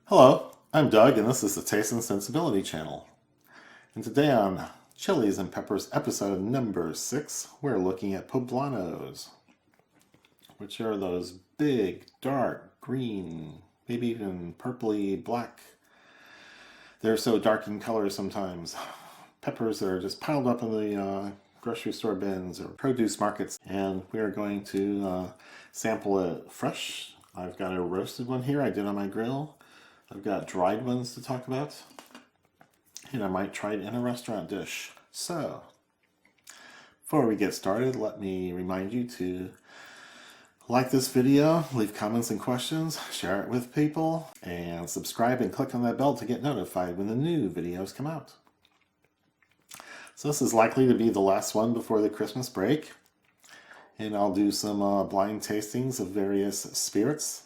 Hello, I'm Doug, and this is the Taste and Sensibility channel. And today on Chilies and Peppers episode number 6, we're looking at poblanos, which are those big, dark, green, maybe even purpley black. They're so dark in color sometimes. Peppers that are just piled up in the grocery store bins or produce markets. And we are going to sample it fresh. I've got a roasted one here I did on my grill. I've got dried ones to talk about, and I might try it in a restaurant dish. So, before we get started, let me remind you to like this video, leave comments and questions, share it with people, and subscribe and click on that bell to get notified when the new videos come out. So this is likely to be the last one before the Christmas break, and I'll do some blind tastings of various spirits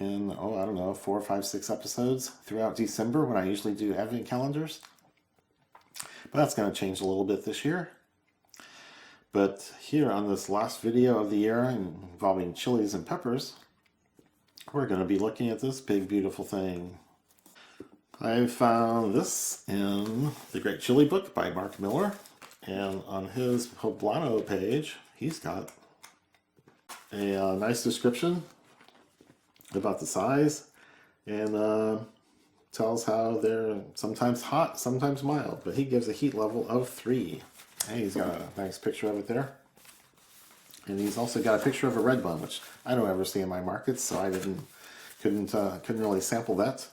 in, I don't know, 4, 5, 6 episodes throughout December when I usually do advent calendars. But that's going to change a little bit this year. But here on this last video of the year involving chilies and peppers, we're going to be looking at this big, beautiful thing. I found this in the Great Chili Book by Mark Miller. And on his Poblano page, he's got a nice description about the size, and tells how they're sometimes hot, sometimes mild, but he gives a heat level of 3. And he's got a nice picture of it there. And he's also got a picture of a red one, which I don't ever see in my markets, so I couldn't really sample that.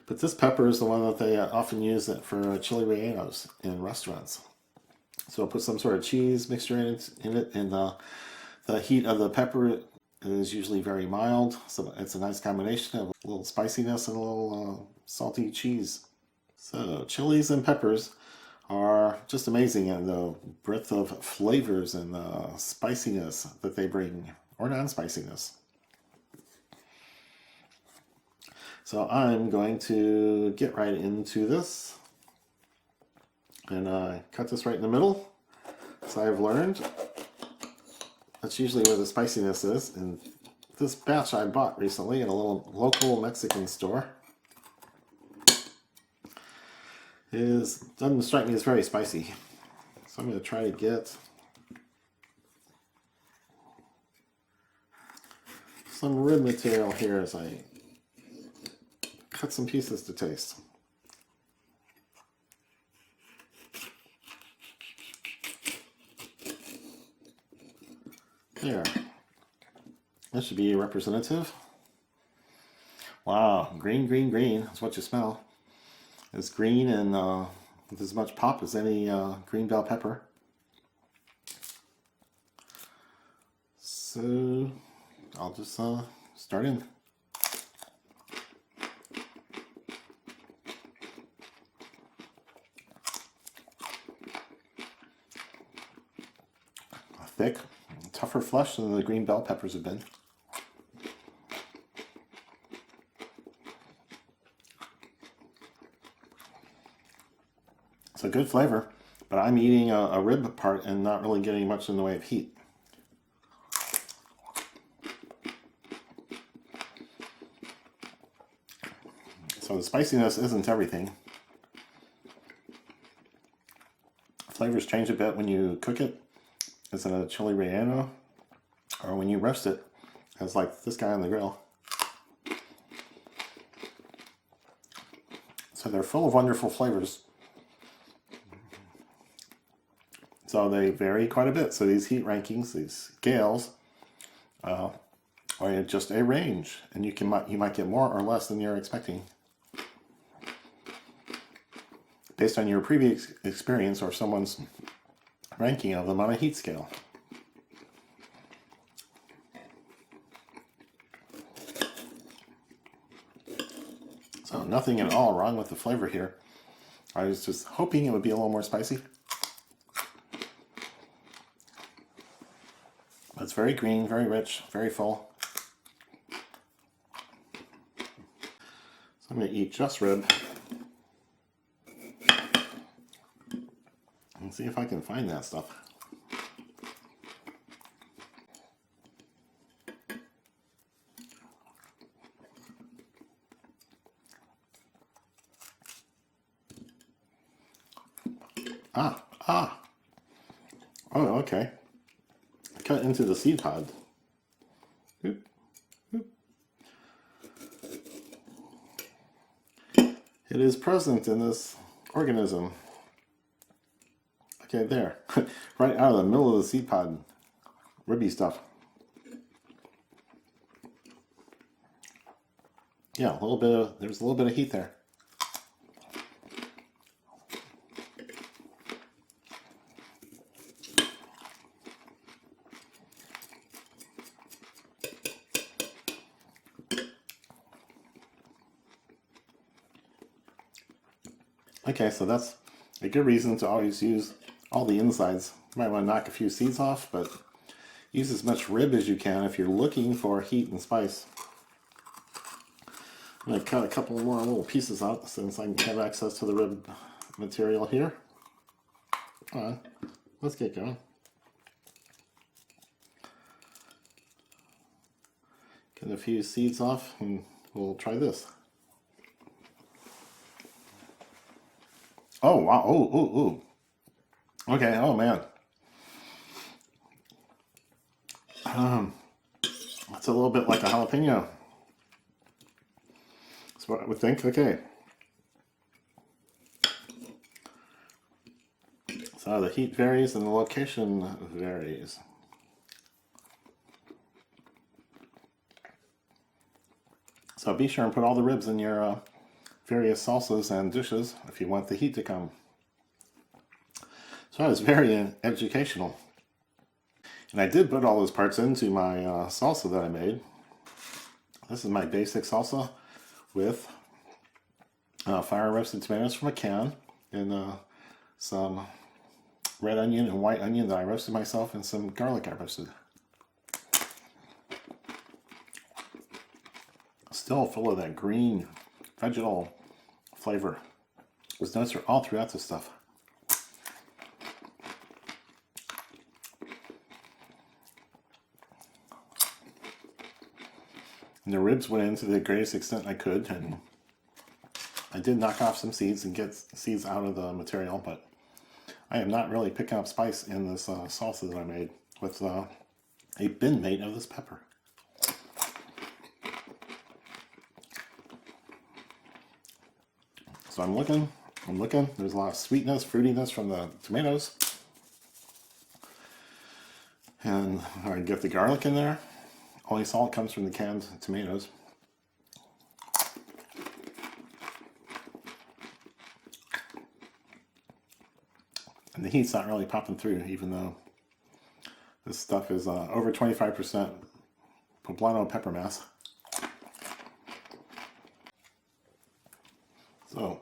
But this pepper is the one that they often use for chili rellenos in restaurants. So I'll put some sort of cheese mixture in it, and the heat of the pepper is usually very mild, so it's a nice combination of a little spiciness and a little salty cheese. So chilies and peppers are just amazing in the breadth of flavors and the spiciness that they bring, or non-spiciness. So I'm going to get right into this and cut this right in the middle. So I've learned that's usually where the spiciness is. And this batch I bought recently at a little local Mexican store doesn't strike me as very spicy. So I'm going to try to get some rib material here as I cut some pieces to taste. There. That should be representative. Wow, green, green, green. That's what you smell. It's green and with as much pop as any green bell pepper. So I'll just start in. Thick, tougher flesh than the green bell peppers have been. It's a good flavor, but I'm eating a rib part and not really getting much in the way of heat. So the spiciness isn't everything. Flavors change a bit when you cook it as in a chili relleno, or when you roast it, as like this guy on the grill. So they're full of wonderful flavors. So they vary quite a bit. So these heat rankings, these scales, are just a range, and you might get more or less than you're expecting, based on your previous experience or someone's ranking of them on a heat scale. So nothing at all wrong with the flavor here. I was just hoping it would be a little more spicy. It's very green, very rich, very full. So I'm going to eat just rib. And see if I can find that stuff. Ah, ah. Oh, okay. Cut into the seed pod. Oop, oop. It is present in this organism. Okay, there. Right out of the middle of the seed pod. Ribby stuff. Yeah, there's a little bit of heat there. Okay, so that's a good reason to always use all the insides. You might want to knock a few seeds off, but use as much rib as you can if you're looking for heat and spice. I'm going to cut a couple more little pieces out since I have access to the rib material here. Come on, let's get going. Get a few seeds off and we'll try this. Oh, wow. Oh. Okay, oh man. That's a little bit like a jalapeno. That's what I would think. Okay. So the heat varies and the location varies. So be sure and put all the ribs in your various salsas and dishes if you want the heat to come. So that was very educational. And I did put all those parts into my salsa that I made. This is my basic salsa with fire roasted tomatoes from a can and some red onion and white onion that I roasted myself and some garlic I roasted. Still full of that green vegetal flavor. Those notes are all throughout this stuff. And the ribs went in to the greatest extent I could, and I did knock off some seeds and get seeds out of the material, but I am not really picking up spice in this salsa that I made with a bin mate of this pepper. So I'm looking. There's a lot of sweetness, fruitiness from the tomatoes. And I get the garlic in there. Only salt comes from the canned tomatoes. And the heat's not really popping through, even though this stuff is over 25% poblano pepper mass. So,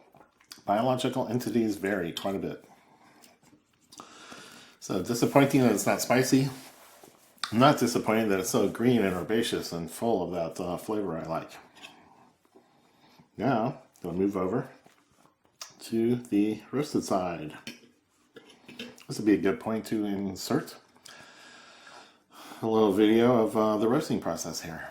biological entities vary quite a bit. So, disappointing that it's not spicy. I'm not disappointed that it's so green and herbaceous and full of that flavor I like. Now, I'm going to move over to the roasted side. This would be a good point to insert a little video of the roasting process here.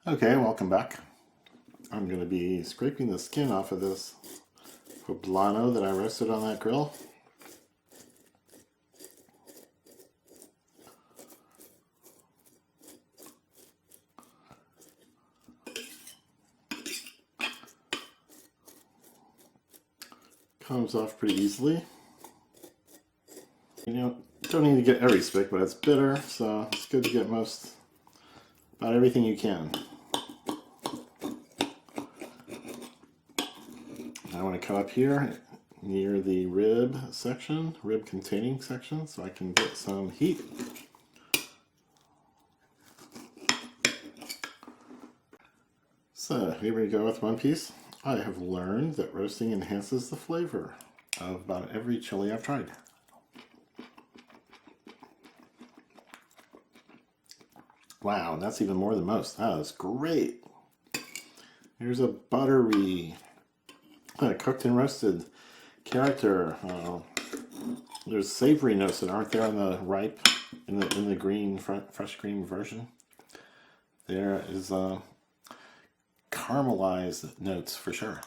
Okay, welcome back. I'm going to be scraping the skin off of this poblano that I roasted on that grill. Comes off pretty easily. You don't need to get every stick, but it's bitter, so it's good to get about everything you can. I want to cut up here near the rib section, rib containing section, so I can get some heat. So here we go with one piece. I have learned that roasting enhances the flavor of about every chili I've tried. Wow, that's even more than most. That is great. Here's a buttery, cooked and roasted character. There's savory notes that aren't there on the ripe, in the green, fresh green version. There is caramelized notes for sure.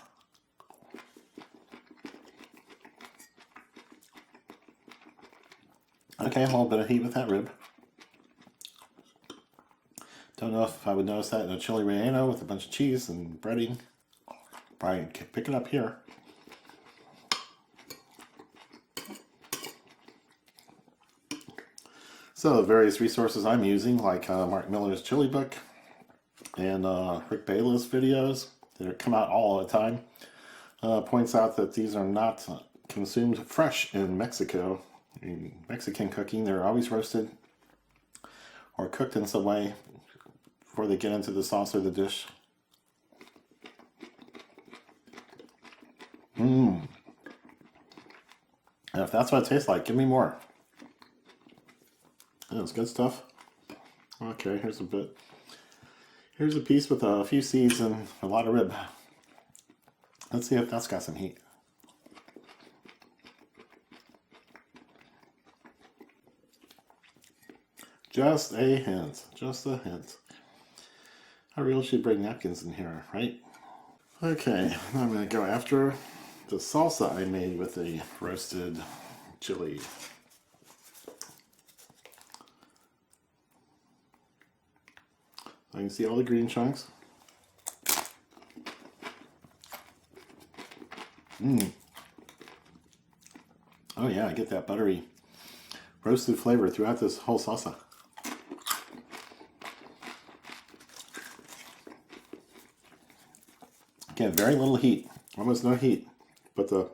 Okay, a little bit of heat with that rib. Don't know if I would notice that in a chili relleno with a bunch of cheese and breading. Probably pick it up here. So the various resources I'm using, like Mark Miller's chili book and Rick Bayless videos that come out all the time, points out that these are not consumed fresh in Mexico. In Mexican cooking, they're always roasted or cooked in some way before they get into the sauce or the dish. And if that's what it tastes like, give me more. That's good stuff. Okay, here's a bit. Here's a piece with a few seeds and a lot of rib. Let's see if that's got some heat. Just a hint. Just a hint. I really should bring napkins in here, right? Okay, now I'm going to go after the salsa I made with the roasted chili. I can see all the green chunks. Oh yeah, I get that buttery roasted flavor throughout this whole salsa. Again, very little heat, almost no heat, but the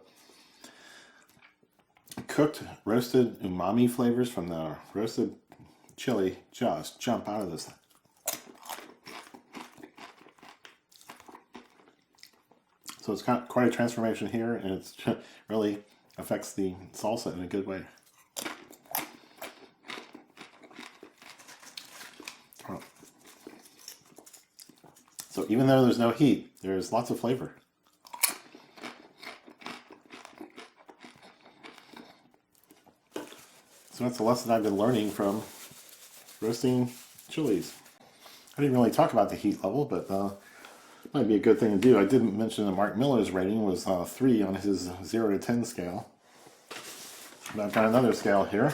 cooked, roasted umami flavors from the roasted chili just jump out of this thing. So it's got quite a transformation here, and it really affects the salsa in a good way. So even though there's no heat, there's lots of flavor. So that's a lesson I've been learning from roasting chilies. I didn't really talk about the heat level, but might be a good thing to do. I didn't mention that Mark Miller's rating was 3 on his 0 to 10 scale. But I've got another scale here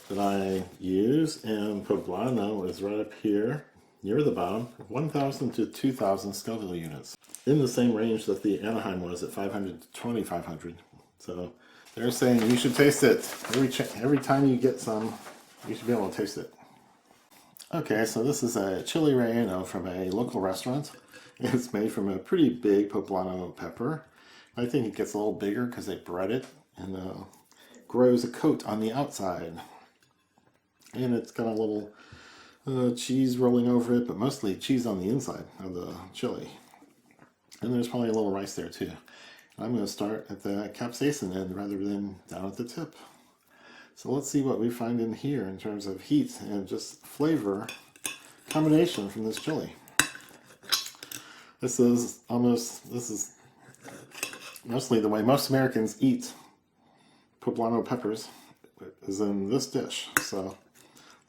that I use, and Poblano is right up here near the bottom, 1,000 to 2,000 Scoville units. In the same range that the Anaheim was at 500 to 2,500. So they're saying you should taste it. Every time you get some, you should be able to taste it. Okay, so this is a chili relleno from a local restaurant. It's made from a pretty big poblano pepper. I think it gets a little bigger because they bread it and grows a coat on the outside. And it's got a little cheese rolling over it, but mostly cheese on the inside of the chili. And there's probably a little rice there too. I'm going to start at the capsaicin end rather than down at the tip. So let's see what we find in here in terms of heat and just flavor combination from this chili. This is mostly the way most Americans eat poblano peppers, is in this dish. So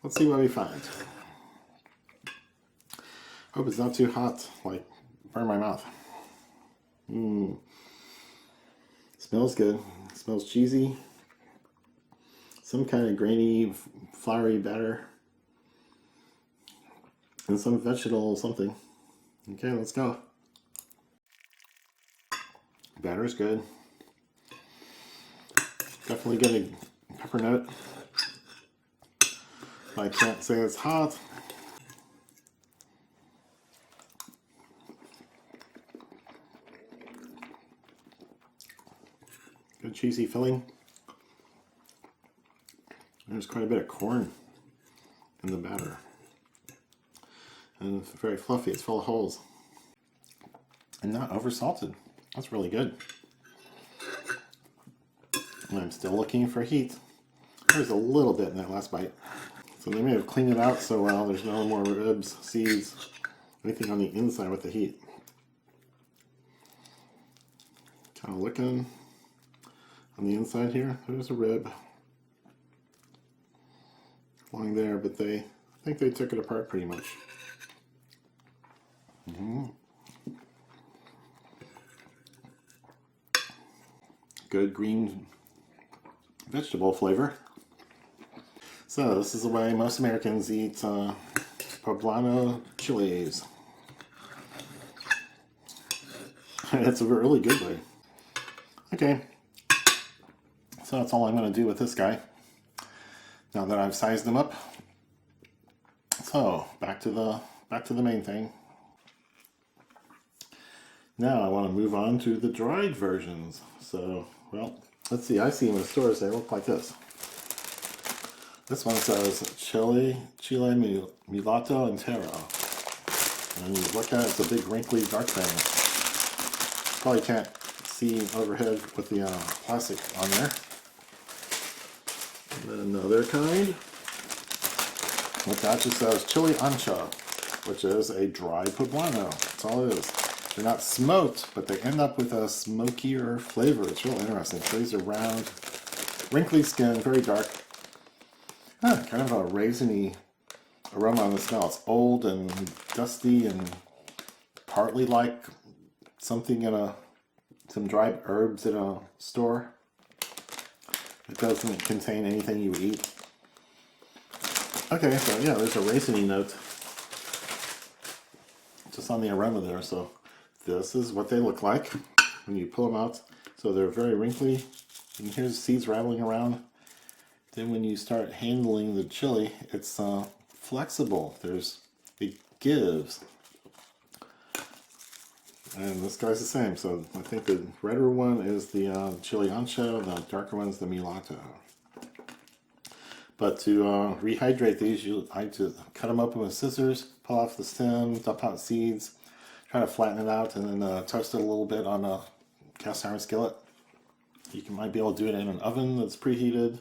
let's see what we find. Hope it's not too hot, like burn my mouth. Smells good. Smells cheesy. Some kind of grainy, floury batter. And some vegetable something. Okay, let's go. Batter's good. Definitely get a pepper note. I can't say it's hot. cheesy filling. There's quite a bit of corn in the batter. And it's very fluffy. It's full of holes. And not over salted. That's really good. And I'm still looking for heat. There's a little bit in that last bite. So they may have cleaned it out so well. There's no more ribs, seeds, anything on the inside with the heat. Kind of looking on the inside here. There's a rib along there, but I think they took it apart pretty much. Good green vegetable flavor. So this is the way most Americans eat Poblano Chiles. It's a really good way. Okay, so that's all I'm going to do with this guy now that I've sized him up. So back to the main thing. Now I want to move on to the dried versions. So, well, let's see. I see them in the stores. They look like this. This one says chile mulatto entero. And you look at it, it's a big wrinkly dark thing. Probably can't see overhead with the plastic on there. And then another kind. What that just says chile ancho, which is a dry poblano. That's all it is. They're not smoked, but they end up with a smokier flavor. It's real interesting. So these are round, wrinkly skin, very dark. Kind of a raisiny aroma on the smell. It's old and dusty and partly like something in some dried herbs in a store. It doesn't contain anything you would eat. Okay, so yeah, there's a raisiny note just on the aroma there. So this is what they look like when you pull them out. So they're very wrinkly. And here's the seeds rattling around. Then when you start handling the chili, it's flexible. It gives. And this guy's the same. So I think the redder one is the chile ancho, the darker one's the mulatto. But to rehydrate these, I just cut them open with scissors, pull off the stem, dump out seeds, try to flatten it out, and then toast it a little bit on a cast iron skillet. You might be able to do it in an oven that's preheated.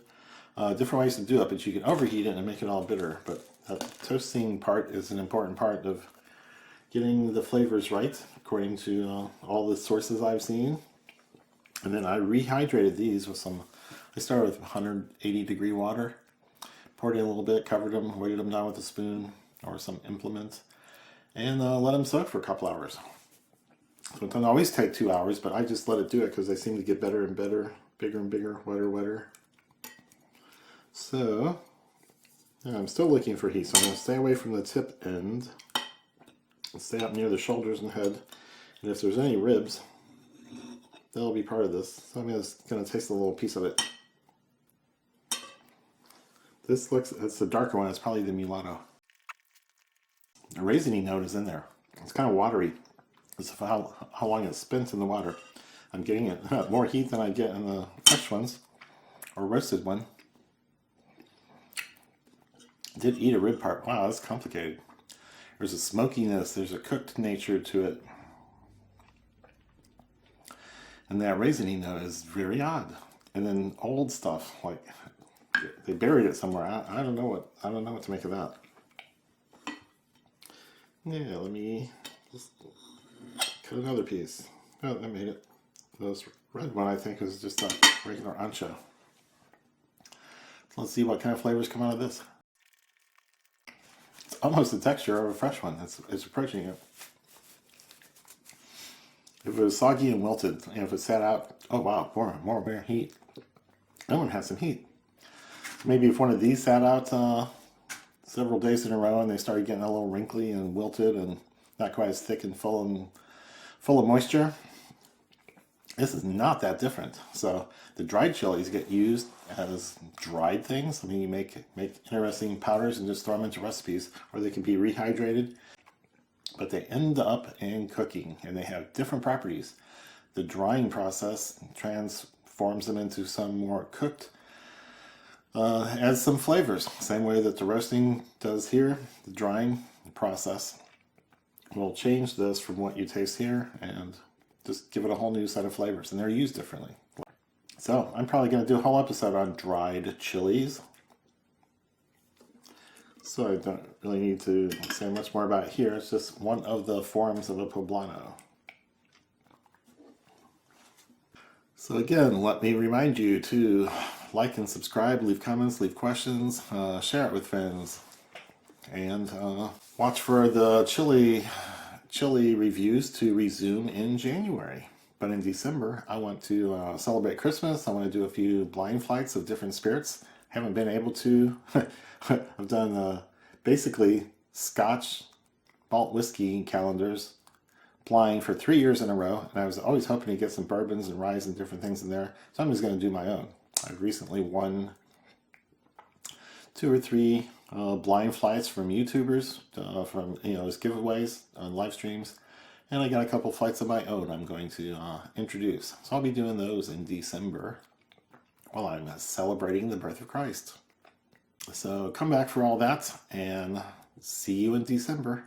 Different ways to do it, but you can overheat it and make it all bitter. But that toasting part is an important part of getting the flavors right, according to all the sources I've seen. And then I rehydrated these with I started with 180-degree water, poured in a little bit, covered them, weighted them down with a spoon or some implement, and let them soak for a couple hours. So it doesn't always take 2 hours, but I just let it do it because they seem to get better and better, bigger and bigger, wetter. So, yeah, I'm still looking for heat, so I'm going to stay away from the tip end and stay up near the shoulders and head. And if there's any ribs, that'll be part of this. So I'm just going to taste a little piece of it. That's the darker one. It's probably the mulatto. The raisiny note is in there. It's kind of watery. It's how long it's spent in the water. I'm getting it more heat than I get in the fresh ones or roasted one. Did eat a rib part. Wow, that's complicated. There's a smokiness. There's a cooked nature to it. And that raisiny note is very odd. And then old stuff, like they buried it somewhere. I don't know what to make of that. Yeah, let me just cut another piece. Oh, that made it. This red one I think is just a regular ancho. Let's see what kind of flavors come out of this. It's almost the texture of a fresh one. It's approaching it. If it was soggy and wilted, and if it sat out, oh wow, more heat. That one has some heat. Maybe if one of these sat out several days in a row and they started getting a little wrinkly and wilted and not quite as thick and full of moisture, this is not that different. So the dried chilies get used as dried things. I mean, you make interesting powders and just throw them into recipes, or they can be rehydrated. But they end up in cooking, and they have different properties. The drying process forms them into some more cooked. Adds some flavors, same way that the roasting does here, the drying process will change this from what you taste here and just give it a whole new set of flavors, and they're used differently. So I'm probably going to do a whole episode on dried chilies. So I don't really need to say much more about it here. It's just one of the forms of a poblano. So again, let me remind you to like and subscribe, leave comments, leave questions, share it with friends, and watch for the chili reviews to resume in January. But in December, I want to celebrate Christmas. I want to do a few blind flights of different spirits. Haven't been able to. I've done basically Scotch malt whiskey calendars blind for 3 years in a row, and I was always hoping to get some bourbons and rye and different things in there. So I'm just going to do my own. I've recently won 2 or 3 blind flights from YouTubers, from as giveaways on live streams, and I got a couple flights of my own I'm going to introduce. So I'll be doing those in December while I'm celebrating the birth of Christ. So come back for all that, and see you in December.